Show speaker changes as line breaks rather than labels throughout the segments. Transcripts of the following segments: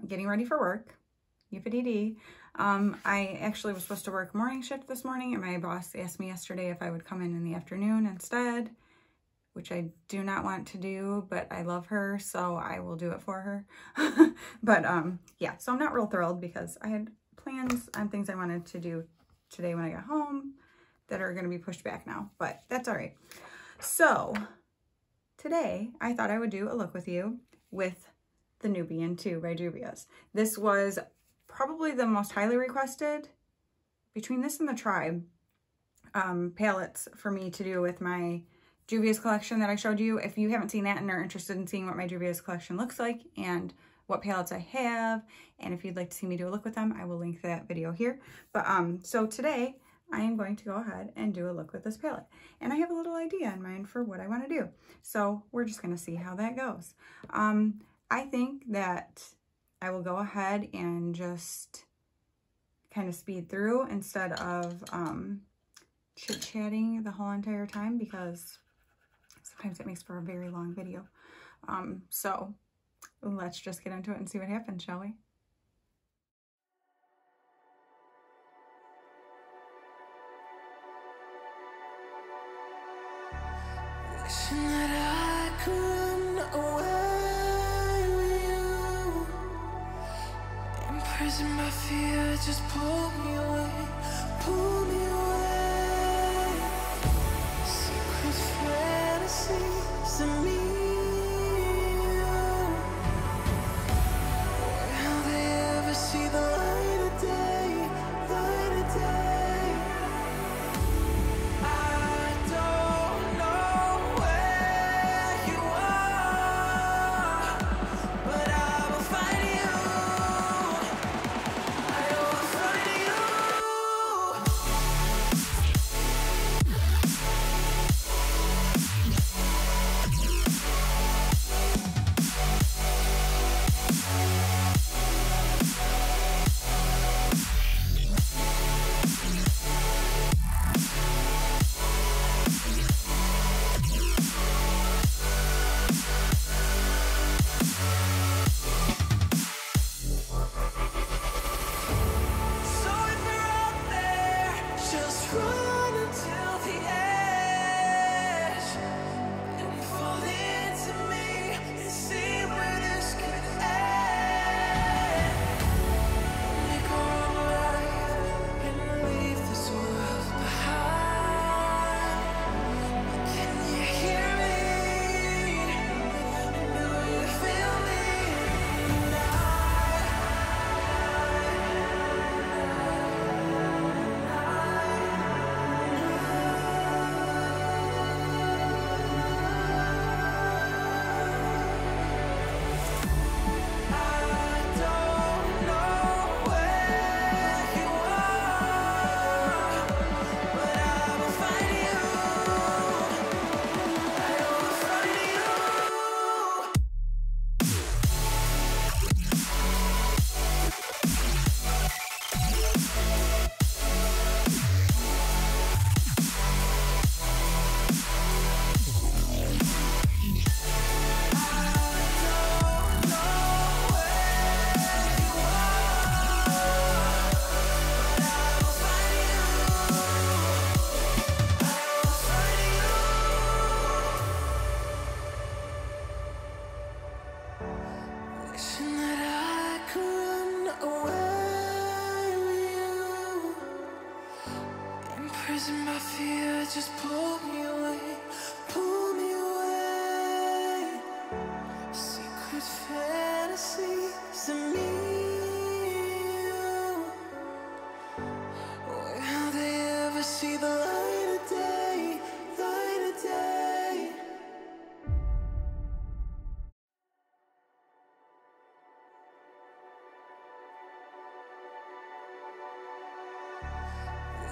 getting ready for work. Yippee-dee-dee. I actually was supposed to work morning shift this morning, and my boss asked me yesterday if I would come in the afternoon instead, which I do not want to do, but I love her, so I will do it for her. But yeah, so I'm not real thrilled because I had plans on things I wanted to do today when I got home that are going to be pushed back now, but that's all right. So today I thought I would do a look with you with the Nubian 2 by Juvia's. This was probably the most highly requested between this and the Tribe palettes for me to do with my Juvia's collection that I showed you. If you haven't seen that and are interested in seeing what my Juvia's collection looks like and what palettes I have, and if you'd like to see me do a look with them, I will link that video here. But so today I am going to go ahead and do a look with this palette, and I have a little idea in mind for what I want to do. So we're just going to see how that goes. I think that I will go ahead and just kind of speed through instead of chit-chatting the whole entire time, because sometimes it makes for a very long video. So let's just get into it and see what happens, shall we?
Wishing that I could run away with you. Imprisoned by fear, just pull me away, pull me away. Secret fantasies of me. Will they ever see the light of day, light of day? I don't know where you are, but I will find you. I will find you. So if you're out there, just run until the edge and fall into me and see where this could end. Make our own life and leave this world behind. Can you hear me? Do you feel me? I don't know where you are, but I will find you. I will find you. Wishing that I could run away with you. Imprisoned by fear, just pull me away, pull me away. Secret fantasies of me. Will they ever see the light of day, light of day?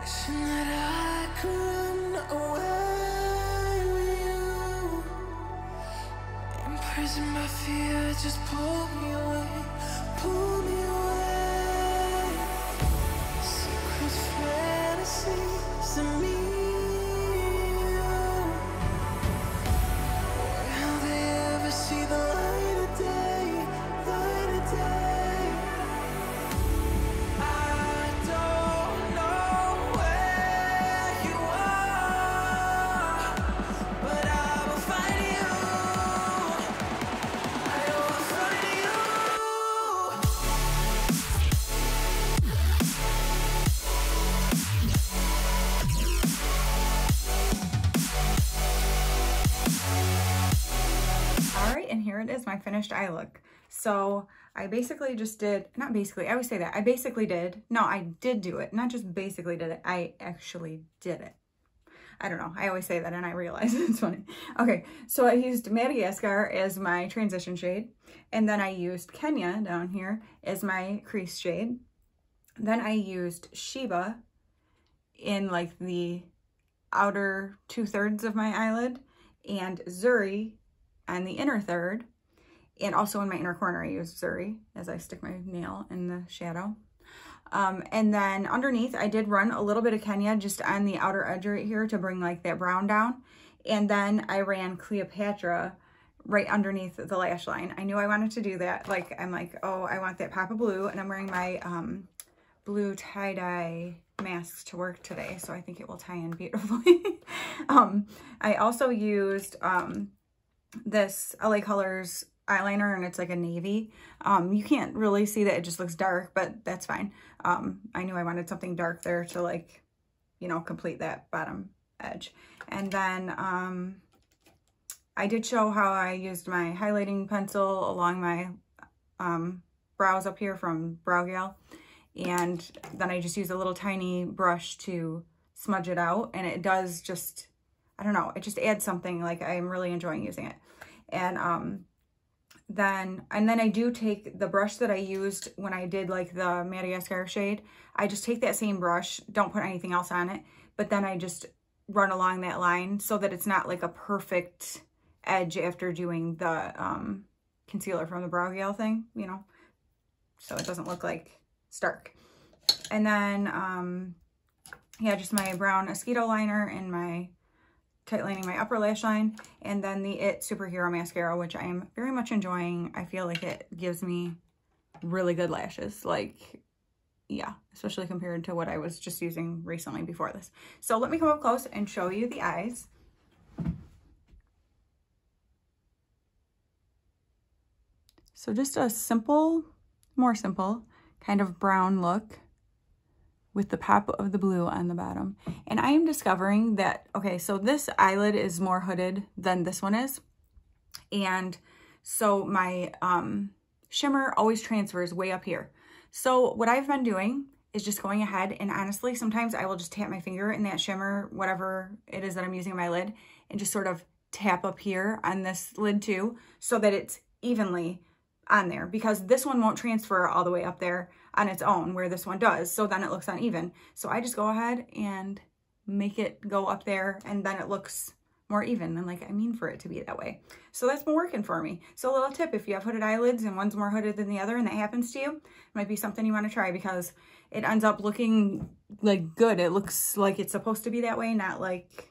Wishing that I could run away with you. Imprisoned by fear, just pull me away, pull me away. Secret fantasies of me. Will they ever see the light of day, light of day?
it is, my finished eye look. So I basically just did, not basically, I always say that. I basically did. No, I did do it. Not just basically did it. I actually did it. I don't know. I always say that and I realize it's funny. Okay, so I used Madagascar as my transition shade. And then I used Kenya down here as my crease shade. Then I used Sheba in like the outer 2/3 of my eyelid, and Zuri on the inner third. And also in my inner corner, I use Zuri as I stick my nail in the shadow. And then underneath, I did run a little bit of Kenya just on the outer edge right here to bring like that brown down. And then I ran Cleopatra right underneath the lash line. I knew I wanted to do that. Like, I'm like, oh, I want that pop of blue. And I'm wearing my blue tie-dye masks to work today. So I think it will tie in beautifully. I also used this LA Colors eyeliner, and it's like a navy. You can't really see that, it just looks dark, but that's fine. I knew I wanted something dark there to, like, you know, complete that bottom edge. And then I did show how I used my highlighting pencil along my brows up here from Brow Gal, and then I just use a little tiny brush to smudge it out, and it does just, I don't know, it just adds something. Like, I'm really enjoying using it. And then I do take the brush that I used when I did like the Madagascar shade. I just take that same brush, don't put anything else on it, but then I just run along that line so that it's not like a perfect edge after doing the concealer from the Brow Gal thing, you know, so it doesn't look like stark. And then yeah, just my brown Mosquito liner and my tight lining my upper lash line, and then the It Superhero Mascara, which I am very much enjoying. I feel like it gives me really good lashes, like, yeah, especially compared to what I was just using recently before this. So let me come up close and show you the eyes. So just a simple, more simple kind of brown look with the pop of the blue on the bottom. And I am discovering that, okay, so this eyelid is more hooded than this one is. And so my shimmer always transfers way up here. So what I've been doing is just going ahead, and honestly, sometimes I will just tap my finger in that shimmer, whatever it is that I'm using on my lid, and just sort of tap up here on this lid too, so that it's evenly on there, because this one won't transfer all the way up there on its own where this one does, so then it looks uneven. So I just go ahead and make it go up there, and then it looks more even, and like I mean for it to be that way. So that's been working for me. So a little tip, if you have hooded eyelids and one's more hooded than the other and that happens to you, it might be something you want to try, because it ends up looking like good. It looks like it's supposed to be that way, not like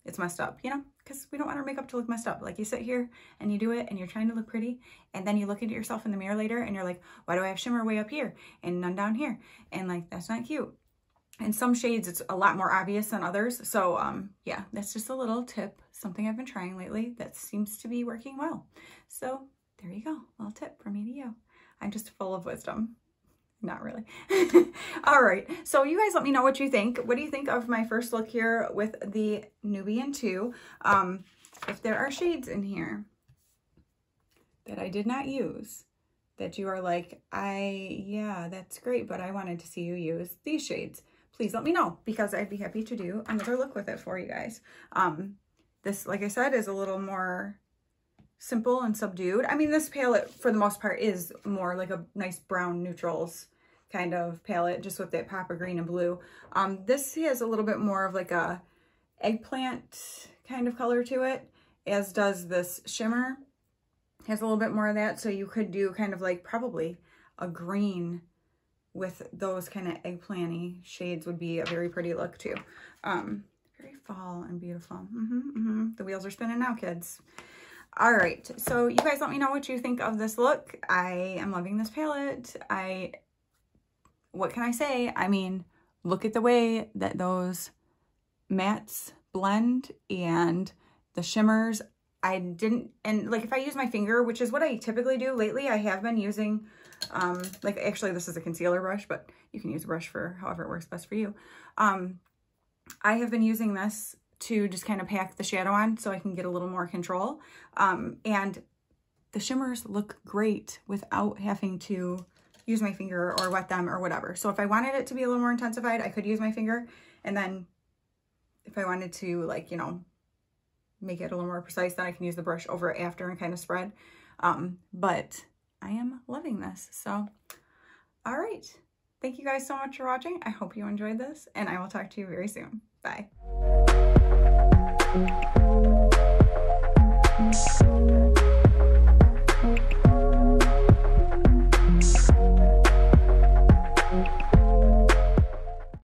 it's messed up, you know, because we don't want our makeup to look messed up. Like, you sit here and you do it and you're trying to look pretty, and then you look into yourself in the mirror later and you're like, why do I have shimmer way up here and none down here? And like, that's not cute. And some shades, it's a lot more obvious than others. So yeah, that's just a little tip, something I've been trying lately that seems to be working well. So there you go, a little tip from me to you. I'm just full of wisdom. Not really. All right, so you guys let me know what you think. What do you think of my first look here with the Nubian 2? If there are shades in here that I did not use, that you are like, yeah, that's great, but I wanted to see you use these shades, please let me know, because I'd be happy to do another look with it for you guys. This, like I said, is a little more simple and subdued. I mean, this palette for the most part is more like a nice brown neutrals kind of palette, just with that pop of green and blue. This has a little bit more of like a eggplant kind of color to it, as does this shimmer. Has a little bit more of that, so you could do kind of like probably a green with those kind of eggplant-y shades would be a very pretty look too. Very fall and beautiful. The wheels are spinning now, kids. All right, so you guys let me know what you think of this look. I am loving this palette. What can I say? I mean, look at the way that those mattes blend and the shimmers. And like, if I use my finger, which is what I typically do lately, I have been using, like, actually this is a concealer brush, but you can use a brush for however it works best for you. I have been using this to just kind of pack the shadow on so I can get a little more control. And the shimmers look great without having to use my finger or wet them or whatever. So if I wanted it to be a little more intensified, I could use my finger. And then if I wanted to, like, you know, make it a little more precise, then I can use the brush over it after and kind of spread. But I am loving this. So, all right. Thank you guys so much for watching. I hope you enjoyed this, and I will talk to you very soon. Bye.